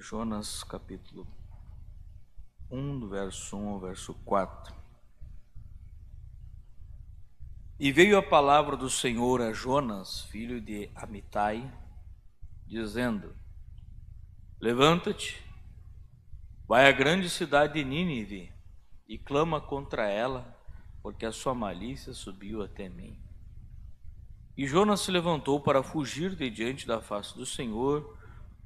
Jonas capítulo 1, do verso 1 ao verso 4. E veio a palavra do Senhor a Jonas, filho de Amitai, dizendo: Levanta-te, vai à grande cidade de Nínive e clama contra ela, porque a sua malícia subiu até mim. E Jonas se levantou para fugir de diante da face do Senhor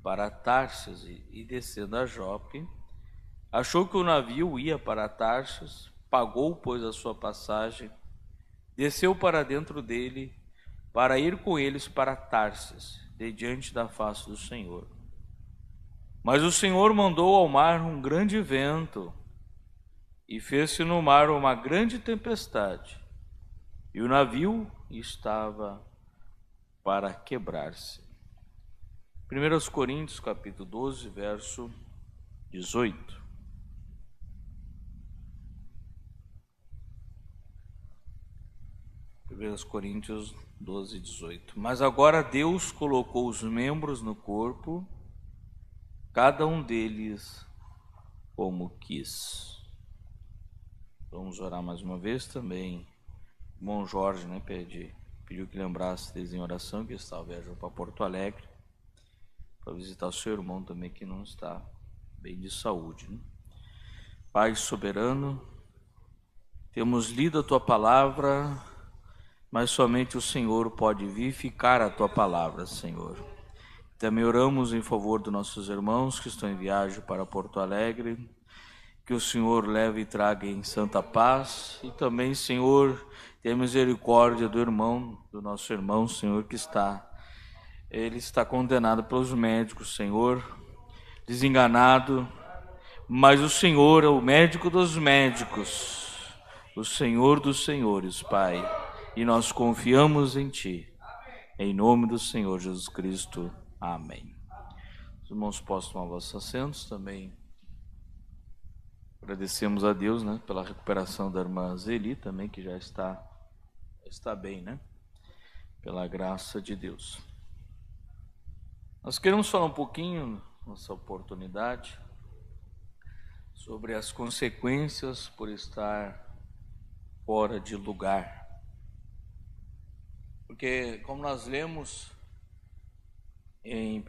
para Tarsis, e descendo a Jope, achou que o navio ia para Tarsis, pagou, pois, a sua passagem, desceu para dentro dele, para ir com eles para Tarsis, de diante da face do Senhor. Mas o Senhor mandou ao mar um grande vento, e fez-se no mar uma grande tempestade, e o navio estava para quebrar-se. 1 Coríntios capítulo 12, verso 18. 1 Coríntios 12, 18. Mas agora Deus colocou os membros no corpo, cada um deles como quis. Vamos orar mais uma vez também. O irmão Jorge, pediu que lembrasse deles em oração, que estava viajando para Porto Alegre, para visitar o seu irmão também, que não está bem de saúde. Pai soberano, temos lido a Tua palavra, mas somente o Senhor pode vivificar a Tua palavra, Senhor. Também oramos em favor dos nossos irmãos que estão em viagem para Porto Alegre, que o Senhor leve e traga em santa paz, e também, Senhor, tenha misericórdia do nosso irmão, Senhor, ele está condenado pelos médicos, Senhor, desenganado, mas o Senhor é o médico dos médicos, o Senhor dos senhores, Pai, e nós confiamos em Ti, em nome do Senhor Jesus Cristo, amém. Os irmãos possam tomar vossos assentos também. Agradecemos a Deus, pela recuperação da irmã Zeli também, que já está bem, pela graça de Deus. Nós queremos falar um pouquinho, nessa oportunidade, sobre as consequências por estar fora de lugar. Porque, como nós lemos em 1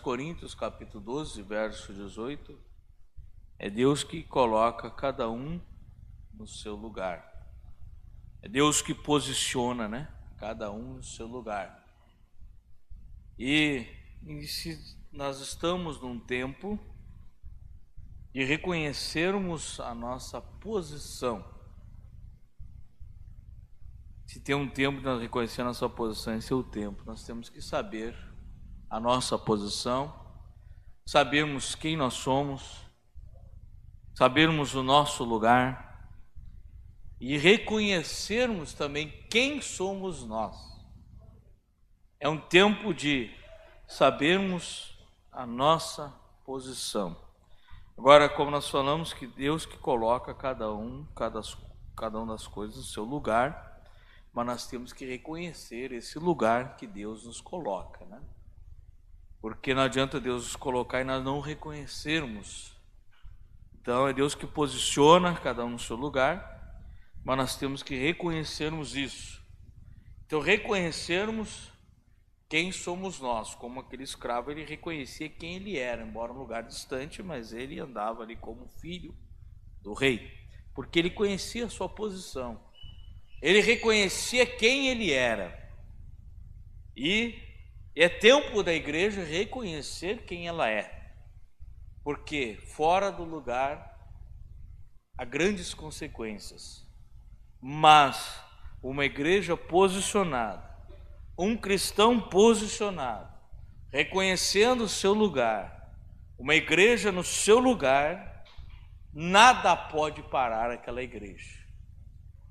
Coríntios, capítulo 12, verso 18, é Deus que coloca cada um no seu lugar. É Deus que posiciona, cada um no seu lugar. E se nós estamos num tempo de reconhecermos a nossa posição, se tem um tempo de nós reconhecer a nossa posição, esse é o tempo. Nós temos que saber a nossa posição, sabermos quem nós somos, sabermos o nosso lugar e reconhecermos também quem somos nós. É um tempo de sabermos a nossa posição. Agora, como nós falamos, que Deus que coloca cada um das coisas no seu lugar, mas nós temos que reconhecer esse lugar que Deus nos coloca, Porque não adianta Deus nos colocar e nós não reconhecermos. Então é Deus que posiciona cada um no seu lugar, mas nós temos que reconhecermos isso. Então reconhecermos quem somos nós, como aquele escravo, ele reconhecia quem ele era, embora um lugar distante, mas ele andava ali como filho do rei, porque ele conhecia a sua posição, ele reconhecia quem ele era. E é tempo da igreja reconhecer quem ela é, porque fora do lugar há grandes consequências, mas uma igreja posicionada, um cristão posicionado, reconhecendo o seu lugar, uma igreja no seu lugar, nada pode parar aquela igreja,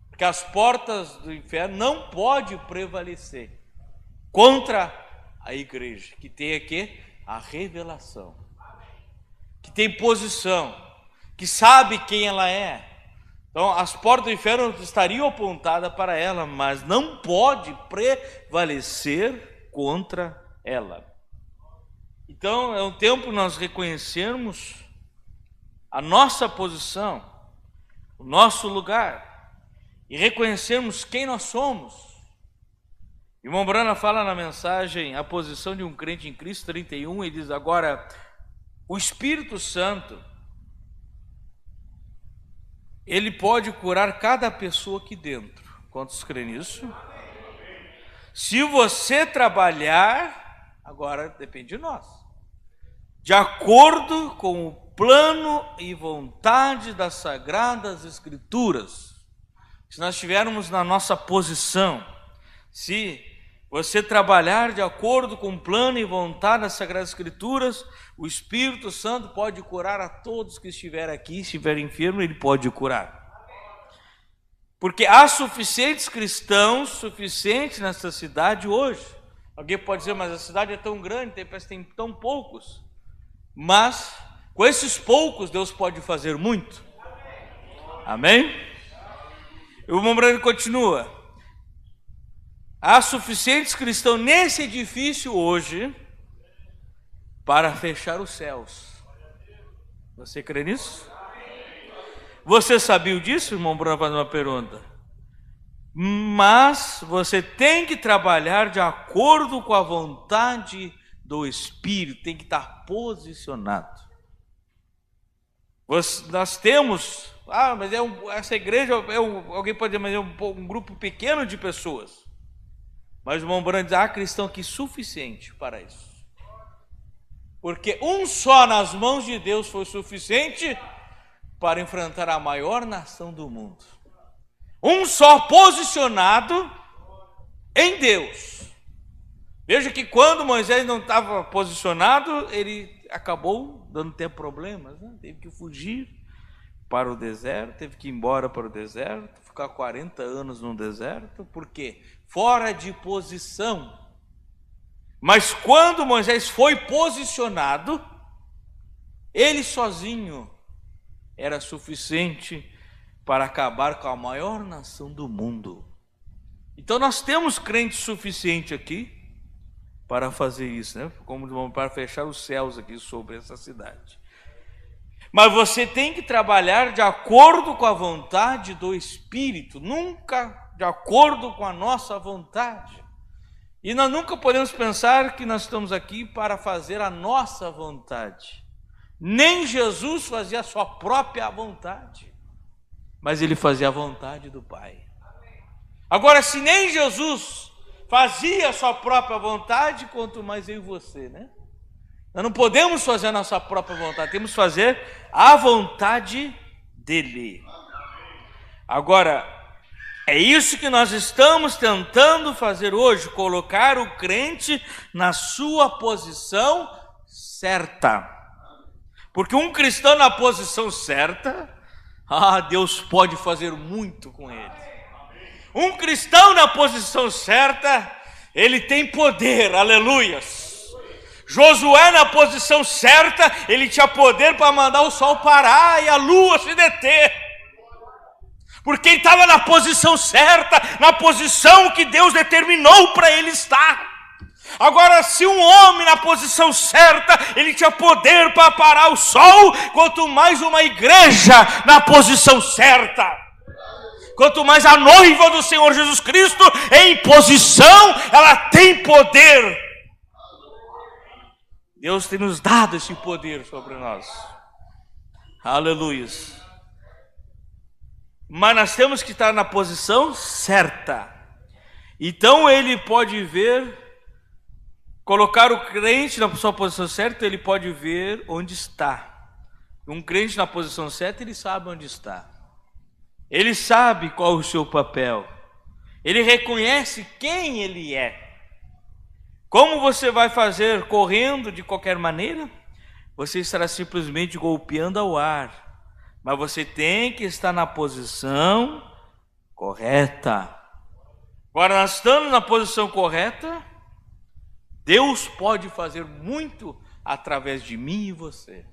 porque as portas do inferno não podem prevalecer contra a igreja, que tem aqui a revelação, que tem posição, que sabe quem ela é. Então as portas do inferno estariam apontadas para ela, mas não pode prevalecer contra ela. Então é um tempo nós reconhecermos a nossa posição, o nosso lugar, e reconhecermos quem nós somos. O irmão Brana fala na mensagem A Posição de um Crente em Cristo 31, ele diz: agora, o Espírito Santo, ele pode curar cada pessoa aqui dentro. Quantos creem nisso? Se você trabalhar, agora depende de nós, de acordo com o plano e vontade das Sagradas Escrituras. Se nós estivermos na nossa posição, se você trabalhar de acordo com o plano e vontade das Sagradas Escrituras, o Espírito Santo pode curar a todos que estiverem aqui. Se estiver enfermo, ele pode curar. Porque há suficientes cristãos, suficientes nessa cidade hoje. Alguém pode dizer, mas a cidade é tão grande, tem tão poucos. Mas com esses poucos, Deus pode fazer muito. Amém? O irmão Brando continua: há suficientes cristãos nesse edifício hoje para fechar os céus. Você crê nisso? Você sabia disso, irmão Bruno? Faz uma pergunta. Mas você tem que trabalhar de acordo com a vontade do Espírito, tem que estar posicionado. Nós temos, mas essa igreja, alguém pode dizer, mas é um grupo pequeno de pessoas. Mas o irmão Brando diz, há cristão aqui suficiente para isso. Porque um só nas mãos de Deus foi suficiente para enfrentar a maior nação do mundo. Um só posicionado em Deus. Veja que quando Moisés não estava posicionado, ele acabou dando até problemas, né? Teve que fugir para o deserto, teve que ir embora para o deserto, ficar 40 anos no deserto. Por quê? Fora de posição. Mas quando Moisés foi posicionado, ele sozinho era suficiente para acabar com a maior nação do mundo. Então nós temos crentes suficientes aqui para fazer isso, né? Como para fechar os céus aqui sobre essa cidade. Mas você tem que trabalhar de acordo com a vontade do Espírito, nunca de acordo com a nossa vontade. E nós nunca podemos pensar que nós estamos aqui para fazer a nossa vontade. Nem Jesus fazia a sua própria vontade, mas ele fazia a vontade do Pai. Agora, se nem Jesus fazia a sua própria vontade, quanto mais eu e você, né? Nós não podemos fazer a nossa própria vontade, temos que fazer a vontade dele. Agora, é isso que nós estamos tentando fazer hoje, colocar o crente na sua posição certa. Porque um cristão na posição certa, Deus pode fazer muito com ele. Um cristão na posição certa, ele tem poder, aleluias. Josué na posição certa, ele tinha poder para mandar o sol parar e a lua se deter. Porque ele estava na posição certa, na posição que Deus determinou para ele estar. Agora, se um homem na posição certa, ele tinha poder para parar o sol, quanto mais uma igreja na posição certa. Quanto mais a noiva do Senhor Jesus Cristo em posição, ela tem poder. Deus tem nos dado esse poder sobre nós. Aleluia. Mas nós temos que estar na posição certa. Então ele pode ver, colocar o crente na sua posição certa, ele pode ver onde está. Um crente na posição certa, ele sabe onde está. Ele sabe qual é o seu papel. Ele reconhece quem ele é. Como você vai fazer correndo de qualquer maneira? Você estará simplesmente golpeando ao ar. Mas você tem que estar na posição correta. Agora, nós estamos na posição correta, Deus pode fazer muito através de mim e você.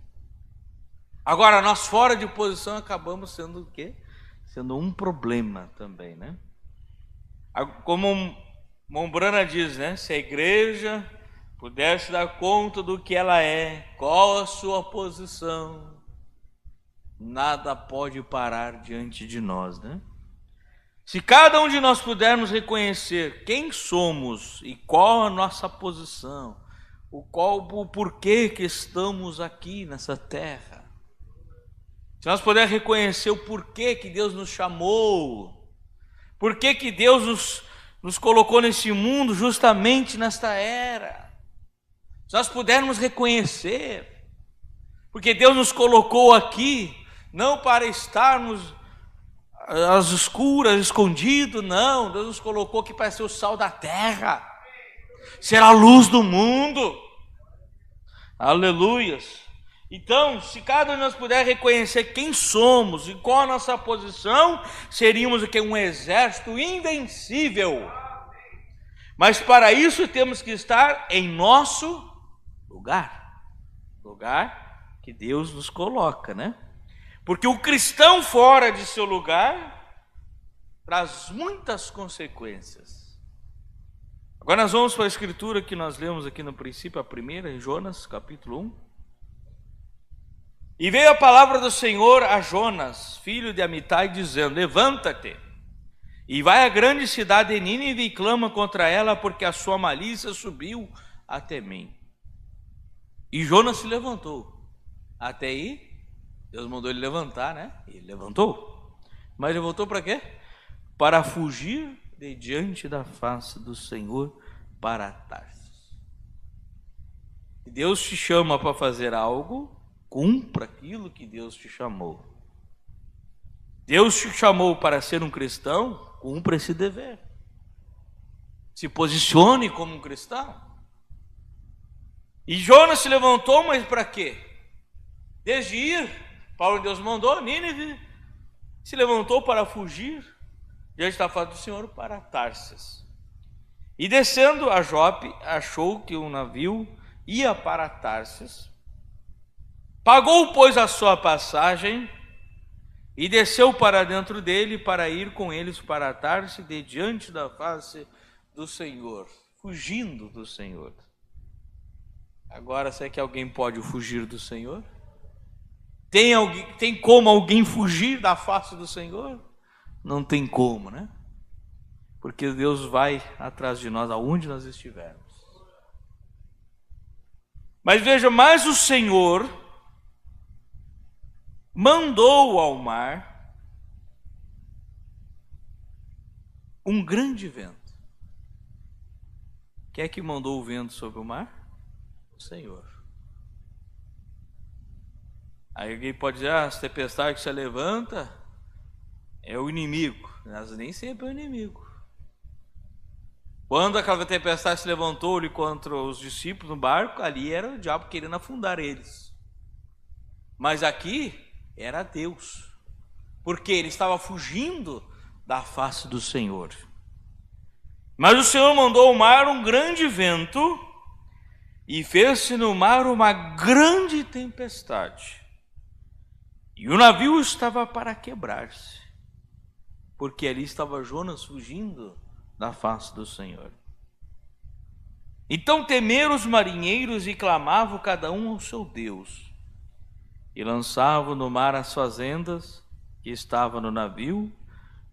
Agora, nós fora de posição acabamos sendo o quê? Sendo um problema também, né? Como Mombrana diz, né? Se a igreja pudesse dar conta do que ela é, qual a sua posição, nada pode parar diante de nós, né? Se cada um de nós pudermos reconhecer quem somos e qual a nossa posição, o porquê que estamos aqui nessa terra, se nós pudermos reconhecer o porquê que Deus nos chamou, porquê que Deus nos colocou nesse mundo justamente nesta era, se nós pudermos reconhecer, porque Deus nos colocou aqui não para estarmos às escuras, escondido, não. Deus nos colocou aqui para ser o sal da terra, ser a luz do mundo. Aleluias. Então, se cada um de nós puder reconhecer quem somos e qual a nossa posição, seríamos o que? Um exército invencível. Mas para isso temos que estar em nosso lugar que Deus nos coloca, né? Porque o cristão fora de seu lugar traz muitas consequências. Agora nós vamos para a escritura que nós lemos aqui no princípio, a primeira, em Jonas, capítulo 1. E veio a palavra do Senhor a Jonas, filho de Amitai, dizendo: levanta-te e vai à grande cidade de Nínive e clama contra ela, porque a sua malícia subiu até mim. E Jonas se levantou. Até aí, Deus mandou ele levantar, né? E ele levantou. Mas ele voltou para quê? Para fugir de diante da face do Senhor para Tarsis. Deus te chama para fazer algo, cumpra aquilo que Deus te chamou. Deus te chamou para ser um cristão, cumpra esse dever. Se posicione como um cristão. E Jonas se levantou, mas para quê? Desde ir para onde Deus mandou, Nínive, se levantou para fugir diante da face do Senhor para Tarsis. E descendo a Jope, achou que um navio ia para Tarsis. Pagou, pois, a sua passagem e desceu para dentro dele para ir com eles para Tarsis, de diante da face do Senhor, fugindo do Senhor. Agora, será que alguém pode fugir do Senhor? Tem como alguém fugir da face do Senhor? Não tem como, né? Porque Deus vai atrás de nós, aonde nós estivermos. Mas veja, mas o Senhor mandou ao mar um grande vento. Quem é que mandou o vento sobre o mar? O Senhor. Aí alguém pode dizer, as tempestades que se levanta é o inimigo. Mas nem sempre é o inimigo. Quando aquela tempestade se levantou ali contra os discípulos no barco, ali era o diabo querendo afundar eles. Mas aqui era Deus, porque ele estava fugindo da face do Senhor. Mas o Senhor mandou ao mar um grande vento e fez-se no mar uma grande tempestade. E o navio estava para quebrar-se, porque ali estava Jonas fugindo da face do Senhor. Então temeram os marinheiros e clamavam cada um ao seu Deus. E lançavam no mar as fazendas que estavam no navio,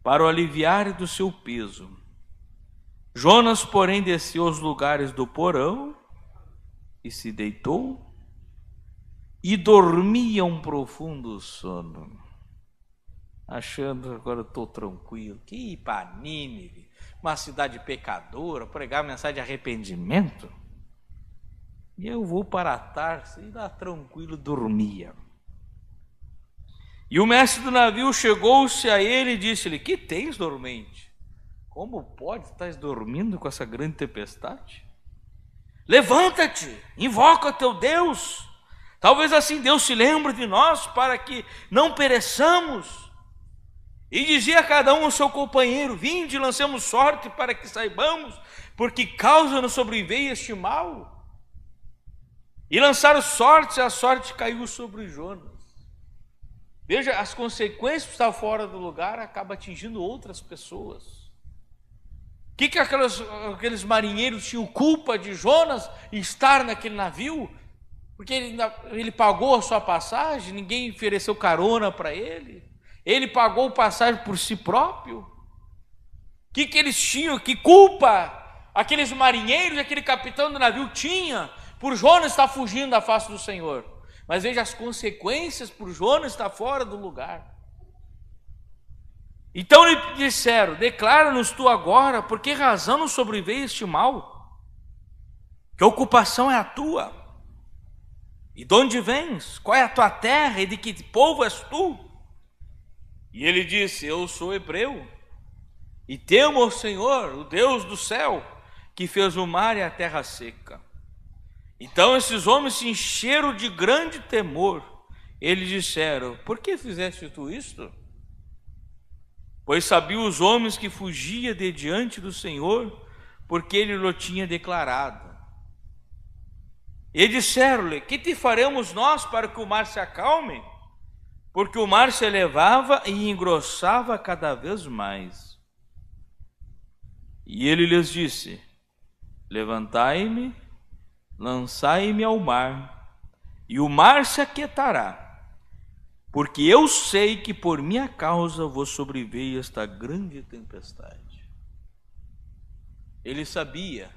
para o aliviar do seu peso. Jonas, porém, desceu aos lugares do porão e se deitou e dormia um profundo sono, achando agora estou tranquilo. Que ir para Nínive, uma cidade pecadora, pregar mensagem de arrependimento, e eu vou para Tarsis e lá tranquilo dormia. E o mestre do navio chegou-se a ele e disse-lhe: que tens, dormente? Como pode estar dormindo com essa grande tempestade? Levanta-te, invoca teu Deus, talvez assim Deus se lembre de nós, para que não pereçamos. E dizia a cada um ao seu companheiro: vinde, lancemos sorte para que saibamos por que causa nos sobreveio este mal. E lançaram sorte, e a sorte caiu sobre Jonas. Veja, as consequências de estar fora do lugar acabam atingindo outras pessoas. Que aqueles marinheiros tinham culpa de Jonas estar naquele navio? Porque ele pagou a sua passagem, ninguém ofereceu carona para ele. Ele pagou passagem por si próprio. Que eles tinham? Que culpa aqueles marinheiros, aquele capitão do navio tinha por Jonas estar fugindo da face do Senhor? Mas veja as consequências por Jonas estar fora do lugar. Então lhe disseram: declara-nos tu agora, por que razão nos sobreveio este mal? Que ocupação é a tua? E de onde vens? Qual é a tua terra e de que povo és tu? E ele disse: eu sou hebreu, e temo ao Senhor, o Deus do céu, que fez o mar e a terra seca. Então esses homens se encheram de grande temor. Eles disseram: por que fizeste tu isto? Pois sabiam os homens que fugia de diante do Senhor, porque ele lhe tinha declarado. E disseram-lhe: que te faremos nós para que o mar se acalme? Porque o mar se elevava e engrossava cada vez mais. E ele lhes disse: levantai-me, lançai-me ao mar, e o mar se aquietará, porque eu sei que por minha causa vos sobreveio esta grande tempestade. Ele sabia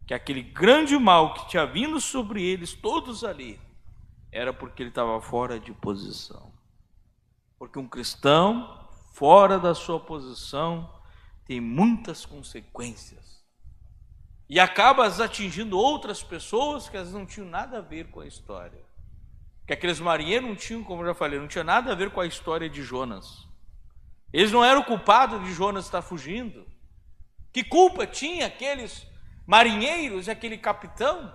que aquele grande mal que tinha vindo sobre eles todos ali era porque ele estava fora de posição. Porque um cristão fora da sua posição tem muitas consequências e acaba atingindo outras pessoas que elas não tinham nada a ver com a história. Que aqueles marinheiros não tinham, como eu já falei, não tinha nada a ver com a história de Jonas. Eles não eram culpados de Jonas estar fugindo. Que culpa tinha aqueles marinheiros e aquele capitão?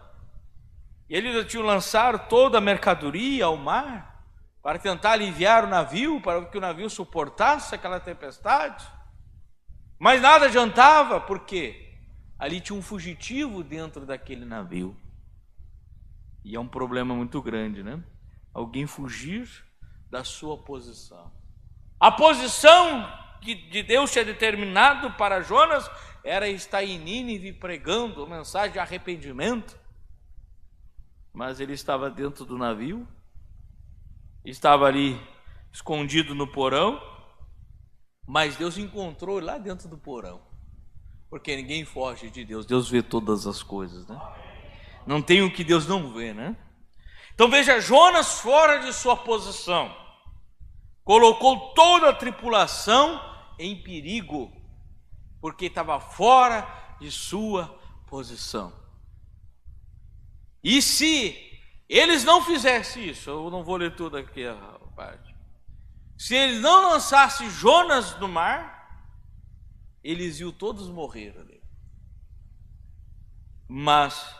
E eles tinham lançado toda a mercadoria ao mar para tentar aliviar o navio, para que o navio suportasse aquela tempestade. Mas nada adiantava, porque ali tinha um fugitivo dentro daquele navio. E é um problema muito grande, né? Alguém fugir da sua posição. A posição que de Deus tinha determinado para Jonas era estar em Nínive pregando a mensagem de arrependimento. Mas ele estava dentro do navio, estava ali escondido no porão, mas Deus encontrou lá dentro do porão. Porque ninguém foge de Deus, Deus vê todas as coisas, né? Não tem o que Deus não vê, né? Então veja, Jonas fora de sua posição, colocou toda a tripulação em perigo, porque estava fora de sua posição. E se eles não fizessem isso, eu não vou ler tudo aqui a parte, se eles não lançassem Jonas no mar, eles iam todos morrer ali. Mas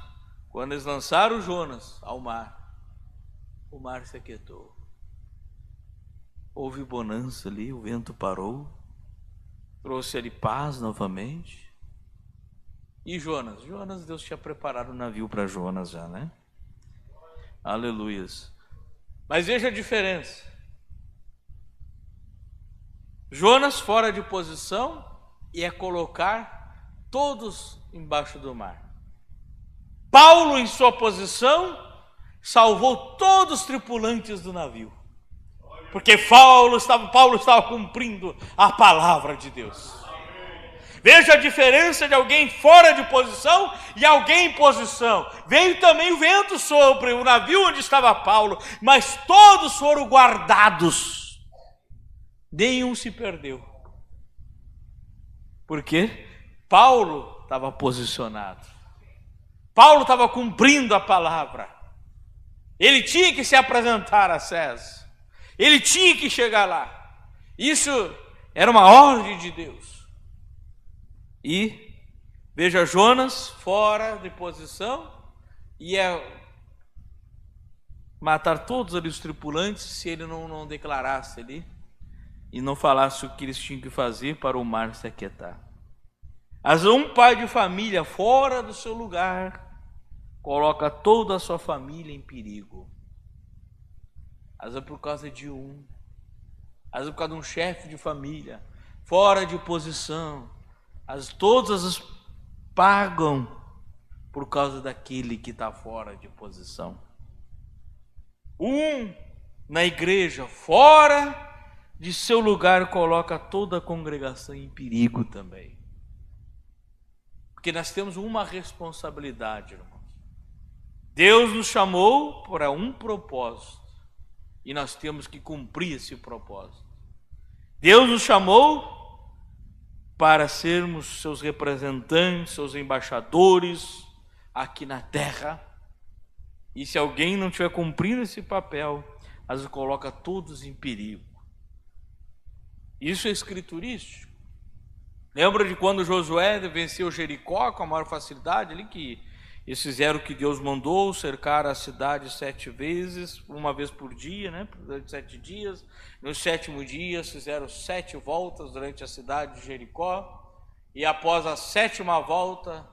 quando eles lançaram Jonas ao mar, o mar se aquietou. Houve bonança ali, o vento parou, trouxe ali paz novamente. E Jonas, Deus tinha preparado o navio para Jonas já, né? Aleluias. Mas veja a diferença. Jonas fora de posição ia colocar todos embaixo do mar. Paulo em sua posição salvou todos os tripulantes do navio. Porque Paulo estava cumprindo a palavra de Deus. Veja a diferença de alguém fora de posição e alguém em posição. Veio também o vento sobre o navio onde estava Paulo, mas todos foram guardados. Nenhum se perdeu. Por quê? Paulo estava posicionado. Paulo estava cumprindo a palavra. Ele tinha que se apresentar a César. Ele tinha que chegar lá. Isso era uma ordem de Deus. E veja Jonas fora de posição, ia matar todos ali os tripulantes se ele não declarasse ali e não falasse o que eles tinham que fazer para o mar se aquietar. Mas um pai de família fora do seu lugar coloca toda a sua família em perigo. Às vezes por causa de às vezes por causa de um chefe de família, fora de posição, Todas as pagam por causa daquele que está fora de posição. Na igreja, fora de seu lugar, coloca toda a congregação em perigo também. Porque nós temos uma responsabilidade, irmãos. Deus nos chamou para um propósito e nós temos que cumprir esse propósito. Deus nos chamou para sermos seus representantes, seus embaixadores aqui na terra. E se alguém não estiver cumprindo esse papel, as coloca todos em perigo. Isso é escriturístico. Lembra de quando Josué venceu Jericó com a maior facilidade ali, que eles fizeram o que Deus mandou, cercar a cidade 7 vezes, uma vez por dia, né? Durante 7 dias. Nos 7º dia fizeram 7 voltas durante a cidade de Jericó. E após a 7ª volta,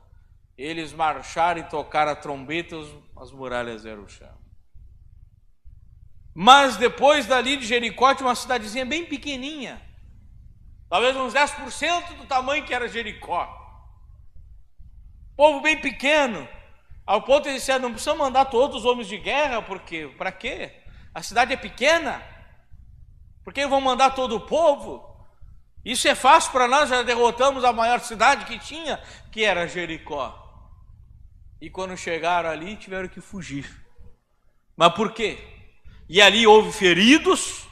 eles marcharam e tocaram a trombeta, as muralhas eram o chão. Mas depois dali de Jericó tinha uma cidadezinha bem pequenininha, talvez uns 10% do tamanho que era Jericó. Povo bem pequeno, ao ponto de eles disseram, não precisam mandar todos os homens de guerra, porque para quê? A cidade é pequena, por que vão mandar todo o povo? Isso é fácil para nós, já derrotamos a maior cidade que tinha, que era Jericó. E quando chegaram ali, tiveram que fugir. Mas por quê? E ali houve feridos,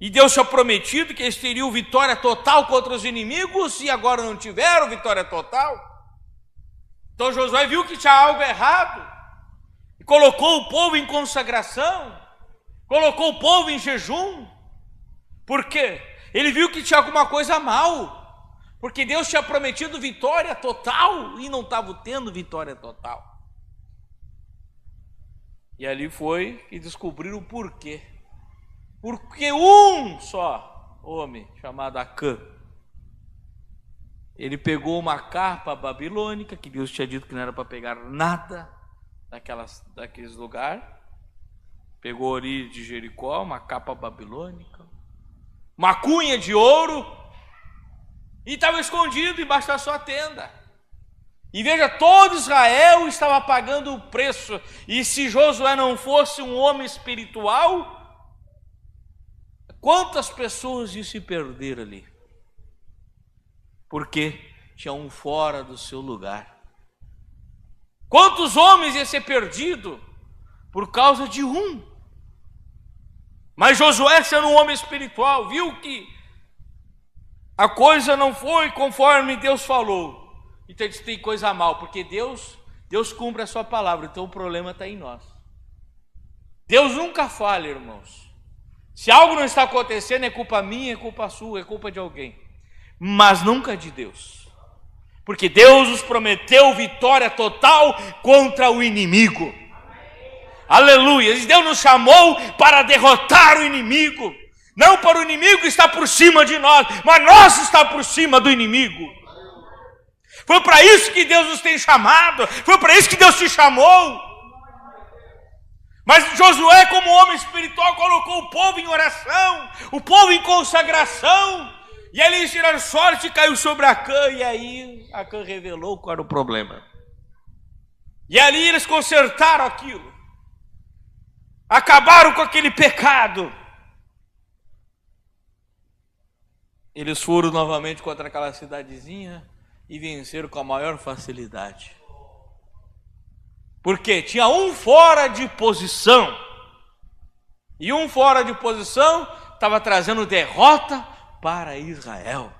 e Deus tinha prometido que eles teriam vitória total contra os inimigos, e agora não tiveram vitória total. Então Josué viu que tinha algo errado, e colocou o povo em consagração, colocou o povo em jejum. Por quê? Ele viu que tinha alguma coisa mal, porque Deus tinha prometido vitória total, e não estava tendo vitória total. E ali foi que descobriram o porquê. Porque um só homem, chamado Acã, ele pegou uma capa babilônica, que Deus tinha dito que não era para pegar nada daqueles lugares. Pegou ali de Jericó, uma capa babilônica, uma cunha de ouro, e estava escondido embaixo da sua tenda. E veja, todo Israel estava pagando o preço. E se Josué não fosse um homem espiritual, quantas pessoas iam se perder ali? Porque tinha um fora do seu lugar. Quantos homens iam ser perdidos por causa de um? Mas Josué, sendo um homem espiritual, viu que a coisa não foi conforme Deus falou. Então tem coisa mal, porque Deus cumpre a sua palavra, então o problema está em nós. Deus nunca falha, irmãos. Se algo não está acontecendo, é culpa minha, é culpa sua, é culpa de alguém, mas nunca de Deus, porque Deus nos prometeu vitória total contra o inimigo. Aleluia. E Deus nos chamou para derrotar o inimigo, não para o inimigo estar por cima de nós, mas nós estar por cima do inimigo. Foi para isso que Deus nos tem chamado, foi para isso que Deus te chamou. Mas Josué, como homem espiritual, colocou o povo em oração, o povo em consagração, e aí eles tiraram sorte e caiu sobre Acã, e aí Acã revelou qual era o problema. E ali eles consertaram aquilo, acabaram com aquele pecado. Eles foram novamente contra aquela cidadezinha e venceram com a maior facilidade. Porque tinha um fora de posição, e um fora de posição estava trazendo derrota para Israel.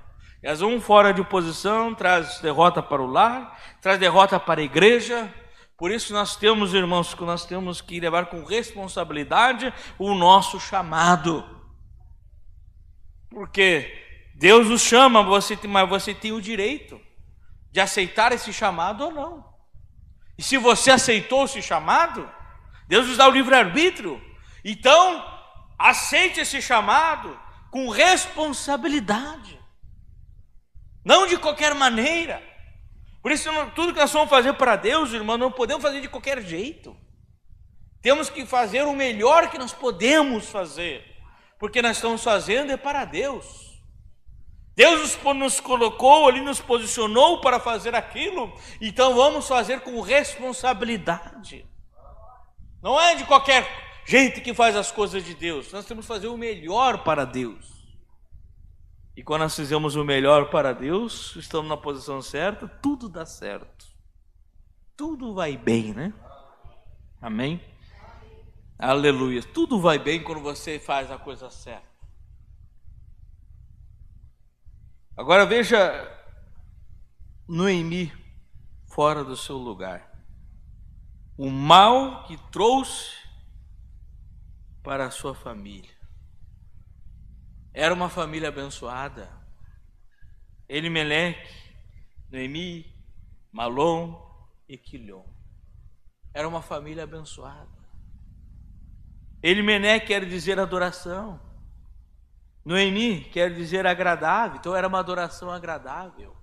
E as um fora de posição traz derrota para o lar, traz derrota para a igreja. Por isso nós temos, irmãos, que nós temos que levar com responsabilidade o nosso chamado. Porque Deus nos chama, mas você tem o direito de aceitar esse chamado ou não. E se você aceitou esse chamado, Deus nos dá o livre-arbítrio. Então, aceite esse chamado com responsabilidade, não de qualquer maneira. Por isso, tudo que nós vamos fazer para Deus, irmão, não podemos fazer de qualquer jeito. Temos que fazer o melhor que nós podemos fazer, porque nós estamos fazendo é para Deus. Deus nos colocou ali, nos posicionou para fazer aquilo, então vamos fazer com responsabilidade. Não é de qualquer gente que faz as coisas de Deus, nós temos que fazer o melhor para Deus. E quando nós fizemos o melhor para Deus, estamos na posição certa, tudo dá certo. Tudo vai bem, né? Amém? Aleluia. Tudo vai bem quando você faz a coisa certa. Agora veja Noemi fora do seu lugar. O mal que trouxe para a sua família. Era uma família abençoada. Elimeleque, Noemi, Malom e Quilion. Era uma família abençoada. Elimeleque quer dizer adoração. Noemi quer dizer agradável. Então era uma adoração agradável.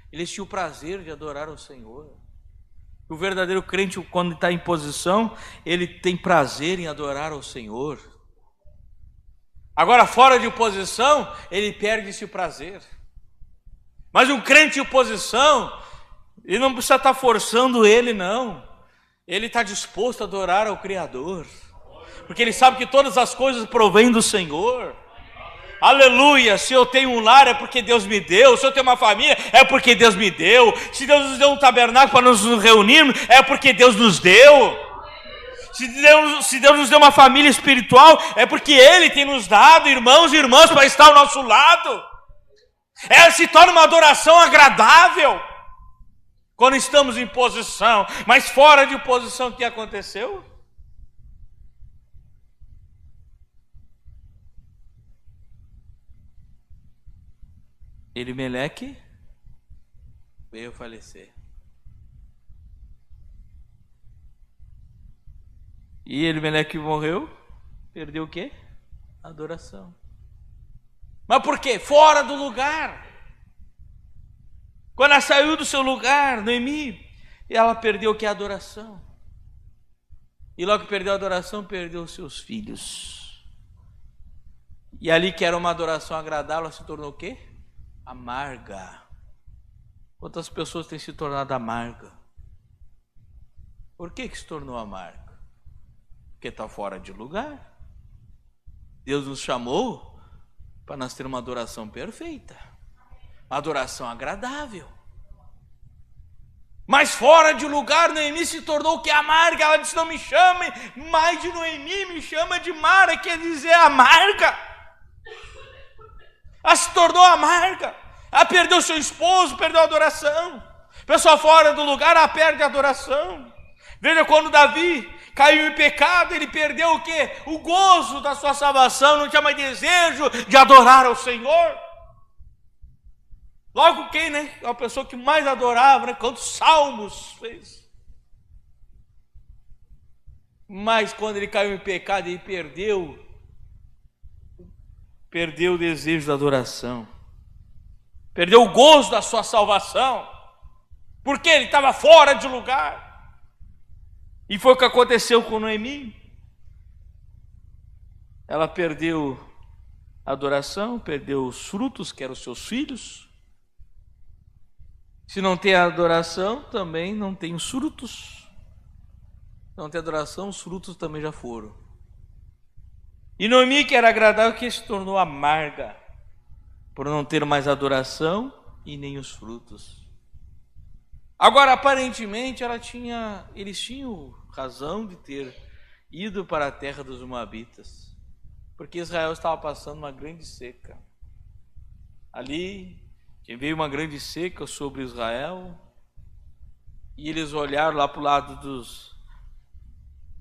Eles tinham o prazer de adorar o Senhor. O verdadeiro crente, quando está em posição, ele tem prazer em adorar ao Senhor. Agora, fora de posição, ele perde esse prazer. Mas um crente em posição, ele não precisa estar forçando ele, não. Ele está disposto a adorar ao Criador, porque ele sabe que todas as coisas provêm do Senhor. Aleluia! Se eu tenho um lar é porque Deus me deu. Se eu tenho uma família é porque Deus me deu. Se Deus nos deu um tabernáculo para nos reunirmos é porque Deus nos deu. Se Deus nos deu uma família espiritual, é porque Ele tem nos dado irmãos e irmãs para estar ao nosso lado. Se torna uma adoração agradável quando estamos em posição. Mas fora de posição, o que aconteceu? Elimeleque veio falecer. E Elimeleque morreu, perdeu o quê? A adoração. Mas por quê? Fora do lugar. Quando ela saiu do seu lugar, Noemi, ela perdeu o que? A adoração. E logo que perdeu a adoração, perdeu os seus filhos. E ali que era uma adoração agradável, ela se tornou o quê? Amarga. Quantas pessoas têm se tornado amarga? Por que se tornou amarga? Porque está fora de lugar. Deus nos chamou para nós ter uma adoração perfeita, uma adoração agradável. Mas fora de lugar, Noemi se tornou o que? Amarga. Ela disse: não me chame mais de Noemi, me chama de Mara, quer dizer amarga. Ela se tornou amarga. Ela perdeu seu esposo, perdeu a adoração. Pessoal, fora do lugar, ela perde a adoração. Veja, quando Davi caiu em pecado, ele perdeu o quê? O gozo da sua salvação, não tinha mais desejo de adorar ao Senhor. Logo quem, né? É a pessoa que mais adorava, né? Quantos salmos fez. Mas quando ele caiu em pecado, ele perdeu o desejo da adoração. Perdeu o gozo da sua salvação. Porque ele estava fora de lugar. E foi o que aconteceu com Noemi. Ela perdeu a adoração, perdeu os frutos, que eram os seus filhos. Se não tem a adoração, também não tem os frutos. Se não tem adoração, os frutos também já foram. E Noemi, que era agradável, que se tornou amarga, por não ter mais adoração e nem os frutos. Agora, aparentemente, eles tinham razão de ter ido para a terra dos Moabitas, porque Israel estava passando uma grande seca. Ali veio uma grande seca sobre Israel, e eles olharam lá para o lado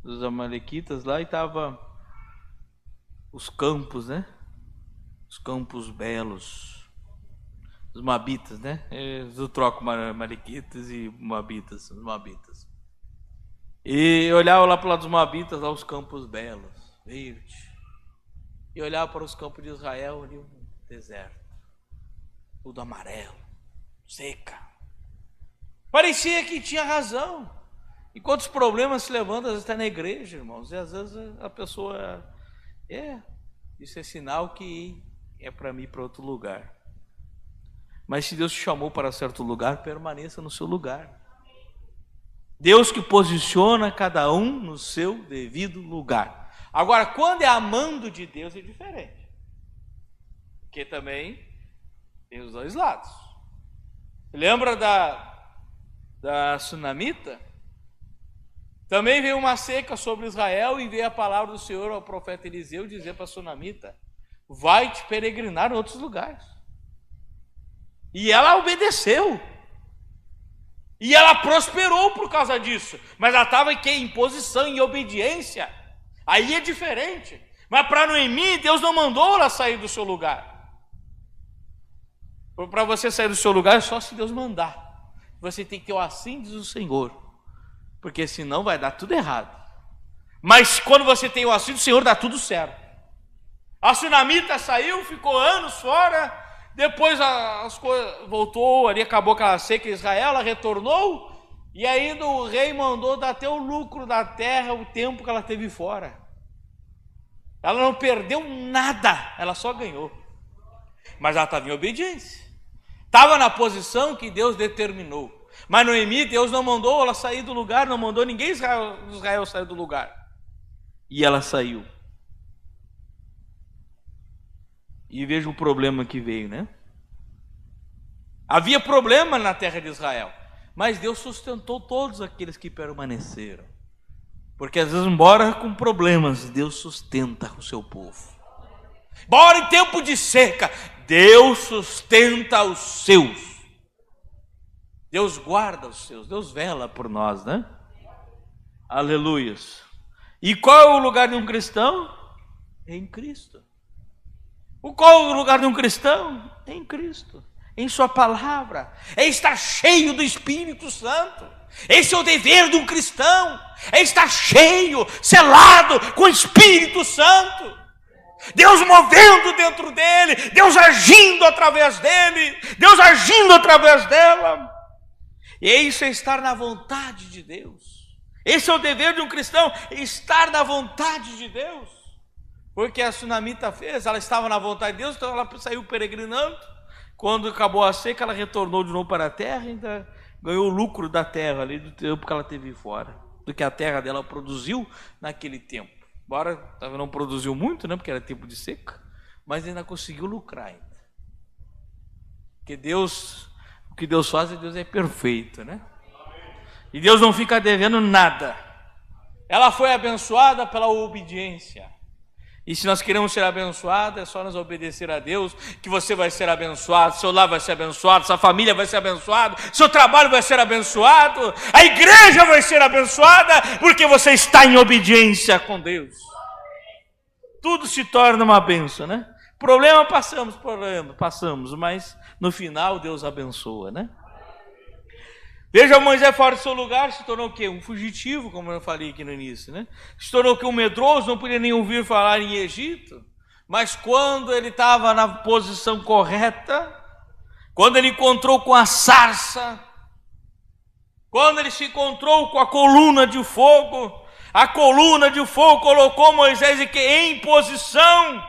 dos amalequitas lá, e estava os campos, né? Os campos belos. Os Moabitas, né? Eu troco Amalequitas e Moabitas, os Moabitas. E olhava lá para o lado dos Moabitas, lá os campos belos, verdes. E olhava para os campos de Israel, ali um deserto, tudo amarelo, seca. Parecia que tinha razão. E quantos problemas se levantam, às vezes está na igreja, irmãos. E às vezes a pessoa, isso é sinal que é para mim ir para outro lugar. Mas se Deus te chamou para certo lugar, permaneça no seu lugar. Deus que posiciona cada um no seu devido lugar. Agora, quando é amando de Deus, é diferente. Porque também tem os dois lados. Lembra da sunamita? Também veio uma seca sobre Israel e veio a palavra do Senhor ao profeta Eliseu dizer para a sunamita: vai te peregrinar em outros lugares. E ela obedeceu. E ela prosperou por causa disso. Mas ela estava em posição, em obediência. Aí é diferente. Mas para Noemi, Deus não mandou ela sair do seu lugar. Para você sair do seu lugar é só se Deus mandar. Você tem que ter o assim diz o Senhor. Porque senão vai dar tudo errado. Mas quando você tem o assim do Senhor, dá tudo certo. A sunamita saiu, ficou anos fora. Depois as coisas voltou, ali acabou aquela seca em Israel, ela retornou. E ainda o rei mandou dar até o lucro da terra o tempo que ela teve fora. Ela não perdeu nada, ela só ganhou. Mas ela estava em obediência. Estava na posição que Deus determinou. Mas Noemi, Deus não mandou ela sair do lugar, não mandou ninguém de Israel sair do lugar. E ela saiu. E veja o problema que veio, né? Havia problema na terra de Israel, mas Deus sustentou todos aqueles que permaneceram. Porque às vezes, embora com problemas, Deus sustenta o seu povo. Embora em tempo de seca, Deus sustenta os seus. Deus guarda os seus, Deus vela por nós, né? Aleluias. E qual é o lugar de um cristão? É em Cristo. Qual é o lugar de um cristão? É em Cristo, em sua palavra. É estar cheio do Espírito Santo. Esse é o dever de um cristão. É estar cheio, selado com o Espírito Santo. Deus movendo dentro dele, Deus agindo através dele, Deus agindo através dela. E isso é estar na vontade de Deus. Esse é o dever de um cristão, estar na vontade de Deus. Porque a sunamita fez, ela estava na vontade de Deus, então ela saiu peregrinando. Quando acabou a seca, ela retornou de novo para a terra, ainda ganhou o lucro da terra ali, do tempo que ela teve fora, do que a terra dela produziu naquele tempo. Embora não produziu muito, né, porque era tempo de seca, mas ainda conseguiu lucrar ainda. Porque Deus, o que Deus faz, Deus é perfeito, né? E Deus não fica devendo nada. Ela foi abençoada pela obediência. E se nós queremos ser abençoados, é só nos obedecer a Deus, que você vai ser abençoado, seu lar vai ser abençoado, sua família vai ser abençoada, seu trabalho vai ser abençoado, a igreja vai ser abençoada, porque você está em obediência com Deus. Tudo se torna uma bênção, né? Problema passamos, mas no final Deus abençoa, né? Veja, Moisés fora do seu lugar, se tornou o quê? Um fugitivo, como eu falei aqui no início, né? Se tornou o quê? Um medroso, não podia nem ouvir falar em Egito. Mas quando ele estava na posição correta, quando ele encontrou com a sarça, quando ele se encontrou com a coluna de fogo, a coluna de fogo colocou Moisés em posição.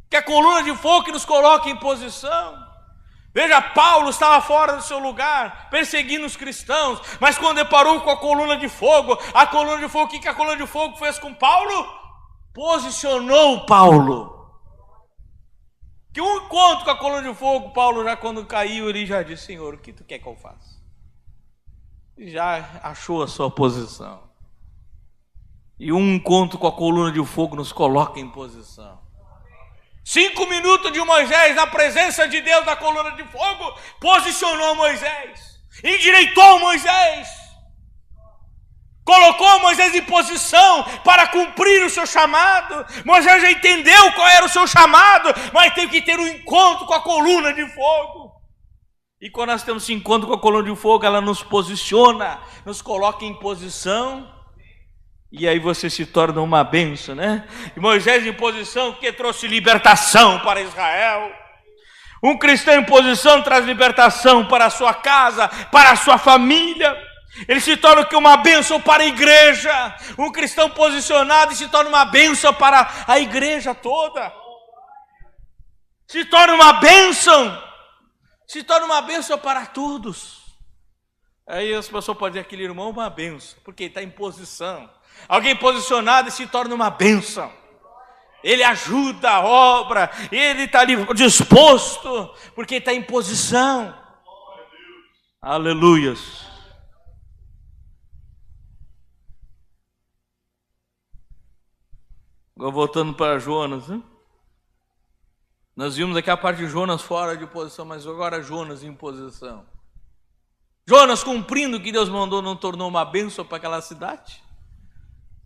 Que a coluna de fogo que nos coloca em posição. Veja, Paulo estava fora do seu lugar, perseguindo os cristãos, mas quando deparou com a coluna de fogo, o que a coluna de fogo fez com Paulo? Posicionou Paulo. Que um encontro com a coluna de fogo, Paulo já quando caiu, ele já disse: Senhor, o que tu quer que eu faça? E já achou a sua posição. E um encontro com a coluna de fogo nos coloca em posição. 5 minutos de Moisés na presença de Deus na coluna de fogo posicionou Moisés, endireitou Moisés, colocou Moisés em posição para cumprir o seu chamado. Moisés já entendeu qual era o seu chamado, mas teve que ter um encontro com a coluna de fogo. E quando nós temos esse encontro com a coluna de fogo, ela nos posiciona, nos coloca em posição. E aí você se torna uma bênção, né? E Moisés em posição, que trouxe libertação para Israel. Um cristão em posição traz libertação para a sua casa, para a sua família. Ele se torna uma bênção para a igreja. Um cristão posicionado se torna uma bênção para a igreja toda. se torna uma bênção. Se torna uma bênção para todos. Aí as pessoas podem dizer, aquele irmão é uma bênção, porque ele está em posição. Alguém posicionado se torna uma bênção. Ele ajuda a obra, ele está ali disposto, porque está em posição. Aleluias. Agora voltando para Jonas, né? Nós vimos aqui a parte de Jonas fora de posição, mas agora Jonas em posição. Jonas, cumprindo o que Deus mandou, não tornou uma bênção para aquela cidade?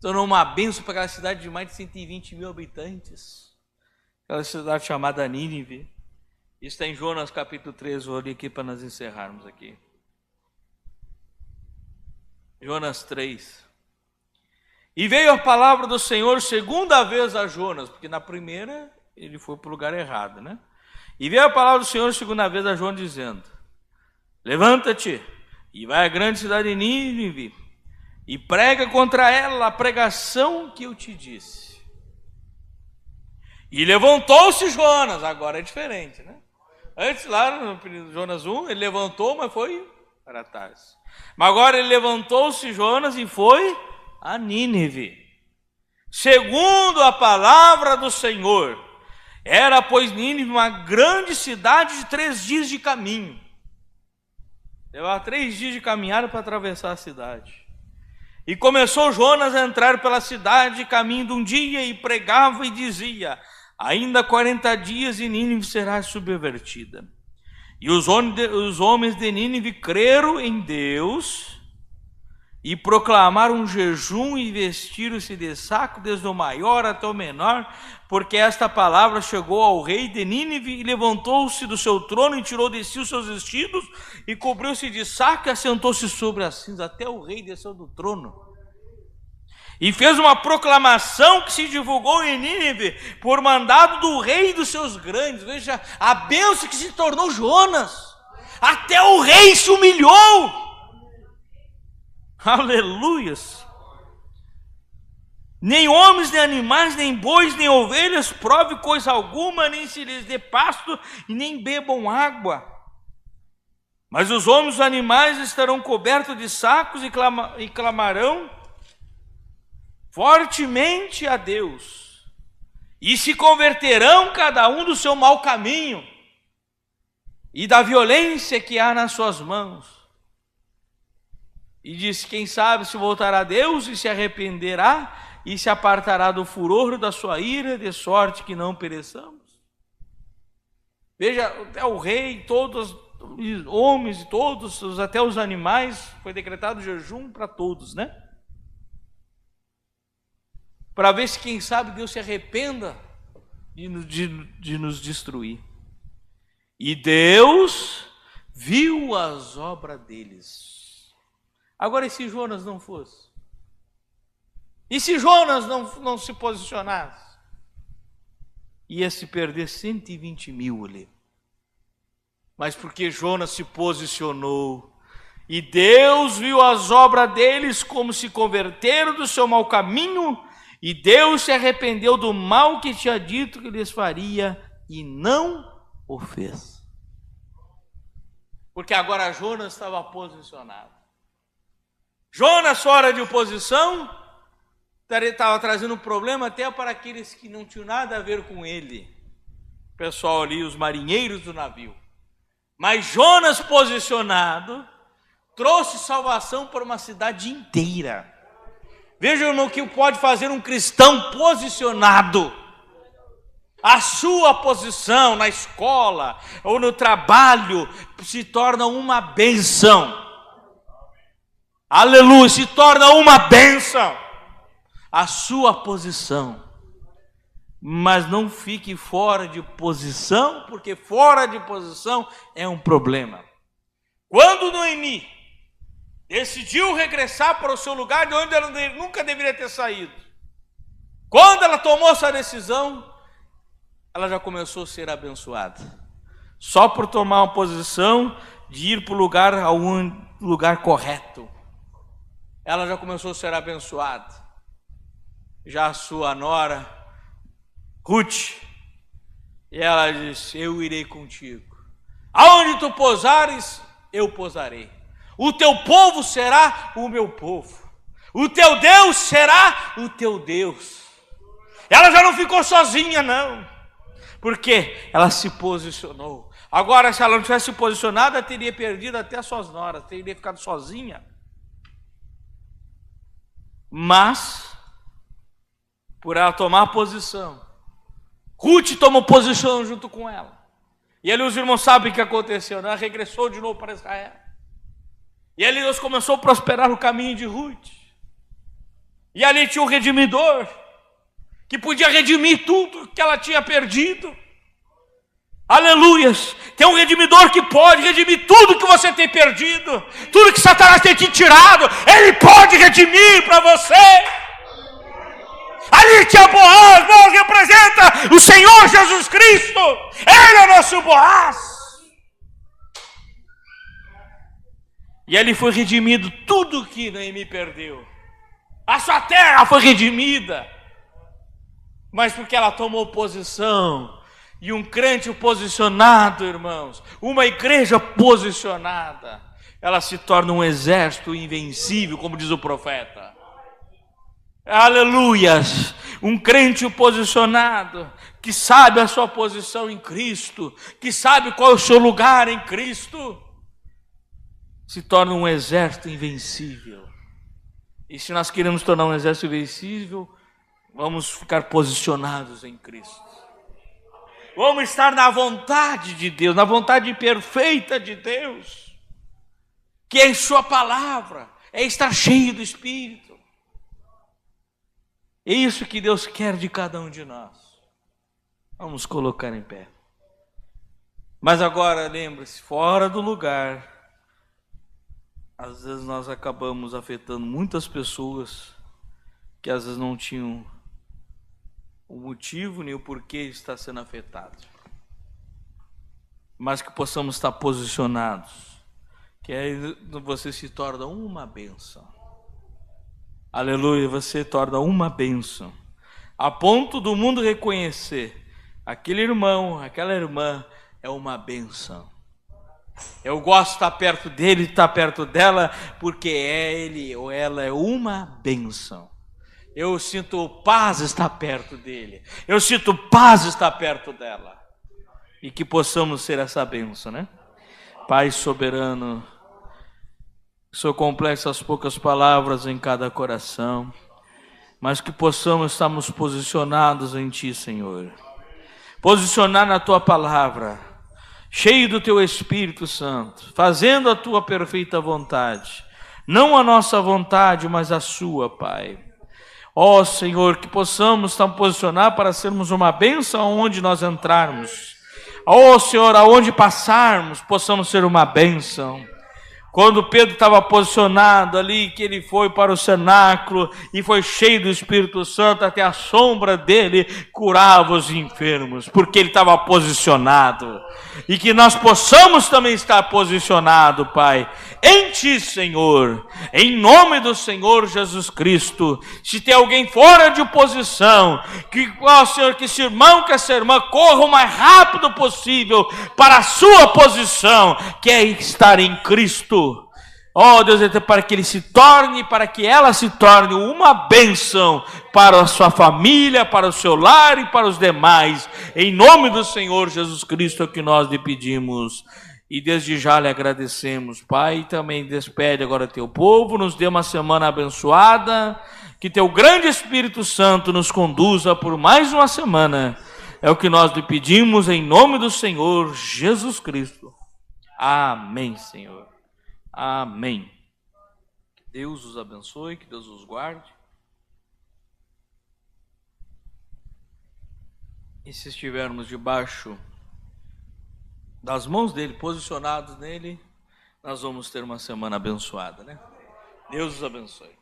Tornou uma bênção para aquela cidade de mais de 120 mil habitantes. Aquela cidade chamada Nínive. Isso está em Jonas capítulo 13, vou ler aqui para nós encerrarmos aqui. Jonas 3. E veio a palavra do Senhor segunda vez a Jonas, porque na primeira ele foi para o lugar errado, né? E veio a palavra do Senhor segunda vez a Jonas dizendo: levanta-te e vai à grande cidade de Nínive e prega contra ela a pregação que eu te disse. E levantou-se Jonas, agora é diferente, né? Antes lá no Jonas 1, ele levantou, mas foi para Tarsis. Mas agora ele levantou-se Jonas e foi a Nínive, segundo a palavra do Senhor. Era, pois, Nínive uma grande cidade de 3 dias de caminho. Levava 3 dias de caminhada para atravessar a cidade. E começou Jonas a entrar pela cidade, caminho de um dia, e pregava e dizia: ainda 40 dias e Nínive será subvertida. E os homens de Nínive creram em Deus e proclamaram um jejum e vestiram-se de saco, desde o maior até o menor, porque esta palavra chegou ao rei de Nínive, e levantou-se do seu trono e tirou de si os seus vestidos e cobriu-se de saco e assentou-se sobre as cinzas. Até o rei desceu do trono e fez uma proclamação que se divulgou em Nínive por mandado do rei e dos seus grandes. Veja a bênção que se tornou Jonas. Até o rei se humilhou. Aleluias. Nem homens, nem animais, nem bois, nem ovelhas prove coisa alguma, nem se lhes dê pasto e nem bebam água. Mas os homens e os animais estarão cobertos de sacos e clamarão fortemente a Deus, e se converterão cada um do seu mau caminho e da violência que há nas suas mãos. E disse: quem sabe se voltará a Deus e se arrependerá e se apartará do furor da sua ira, de sorte que não pereçamos. Veja, até o rei, todos os homens e todos, até os animais, foi decretado jejum para todos, né? Para ver se, quem sabe, Deus se arrependa de nos destruir. E Deus viu as obras deles. Agora, e se Jonas não fosse? E se Jonas não se posicionasse? Ia se perder 120 mil ali. Mas porque Jonas se posicionou, e Deus viu as obras deles, como se converteram do seu mau caminho, e Deus se arrependeu do mal que tinha dito que lhes faria, e não o fez. Porque agora Jonas estava posicionado. Jonas, fora de posição, estava trazendo um problema até para aqueles que não tinham nada a ver com ele. O pessoal ali, os marinheiros do navio. Mas Jonas, posicionado, trouxe salvação para uma cidade inteira. Vejam no que pode fazer um cristão posicionado. A sua posição na escola ou no trabalho se torna uma bênção. Aleluia, se torna uma bênção a sua posição. Mas não fique fora de posição, porque fora de posição é um problema. Quando Noemi decidiu regressar para o seu lugar de onde ela nunca deveria ter saído, quando ela tomou essa decisão, ela já começou a ser abençoada. Só por tomar uma posição de ir para o lugar correto, ela já começou a ser abençoada. Já a sua nora, Ruth, E ela disse: eu irei contigo. Aonde tu pousares, eu pousarei. O teu povo será o meu povo. O teu Deus será o teu Deus. Ela já não ficou sozinha, não. Porque ela se posicionou. Agora, se ela não tivesse se posicionado, ela teria perdido até as suas noras, teria ficado sozinha. Mas, por ela tomar posição, Ruth tomou posição junto com ela. E ali os irmãos sabem o que aconteceu, né? Ela regressou de novo para Israel. E ali Deus começou a prosperar o caminho de Ruth. E ali tinha um redimidor, que podia redimir tudo que ela tinha perdido. Aleluias! Tem um redimidor que pode redimir tudo que você tem perdido, tudo que Satanás tem te tirado, ele pode redimir para você. Ali tinha Boaz. Boaz representa o Senhor Jesus Cristo. Ele é o nosso Boaz. E ali foi redimido tudo que Noemi perdeu. A sua terra foi redimida. Mas porque ela tomou posição. E um crente posicionado, irmãos, uma igreja posicionada, ela se torna um exército invencível, como diz o profeta. Aleluias! Um crente posicionado, que sabe a sua posição em Cristo, que sabe qual é o seu lugar em Cristo, se torna um exército invencível. E se nós queremos tornar um exército invencível, vamos ficar posicionados em Cristo. Vamos estar na vontade de Deus, na vontade perfeita de Deus, que é em sua palavra, é estar cheio do Espírito. É isso que Deus quer de cada um de nós. Vamos colocar em pé. Mas agora, lembre-se, fora do lugar, às vezes nós acabamos afetando muitas pessoas que às vezes não tinham o motivo nem o porquê está sendo afetado, mas que possamos estar posicionados, que aí você se torna uma bênção. Aleluia, você torna uma bênção, a ponto do mundo reconhecer, aquele irmão, aquela irmã é uma bênção. Eu gosto de estar perto dele, estar perto dela, porque ele ou ela é uma bênção. Eu sinto paz estar perto dele. Eu sinto paz estar perto dela. E que possamos ser essa bênção, né? Pai soberano, o Senhor completa essas poucas palavras em cada coração, mas que possamos estarmos posicionados em Ti, Senhor. Posicionar na Tua palavra, cheio do Teu Espírito Santo, fazendo a Tua perfeita vontade. Não a nossa vontade, mas a Sua, Pai. Ó Senhor, que possamos estar posicionados para sermos uma bênção onde nós entrarmos. Ó Senhor, aonde passarmos, possamos ser uma bênção. Quando Pedro estava posicionado ali, que ele foi para o cenáculo e foi cheio do Espírito Santo, até a sombra dele curava os enfermos, porque ele estava posicionado. E que nós possamos também estar posicionados, Pai, em Ti, Senhor, em nome do Senhor Jesus Cristo. Se tem alguém fora de posição, que, ó Senhor, que esse irmão, que essa irmã corra o mais rápido possível para a sua posição, que é estar em Cristo. Ó Deus, para que ele se torne, para que ela se torne uma bênção para a sua família, para o seu lar e para os demais. Em nome do Senhor Jesus Cristo é o que nós lhe pedimos. E desde já lhe agradecemos, Pai. E também despede agora teu povo, nos dê uma semana abençoada. Que teu grande Espírito Santo nos conduza por mais uma semana. É o que nós lhe pedimos em nome do Senhor Jesus Cristo. Amém, Senhor. Amém. Que Deus os abençoe, que Deus os guarde. E se estivermos debaixo das mãos dele, posicionados nele, nós vamos ter uma semana abençoada, né? Deus os abençoe.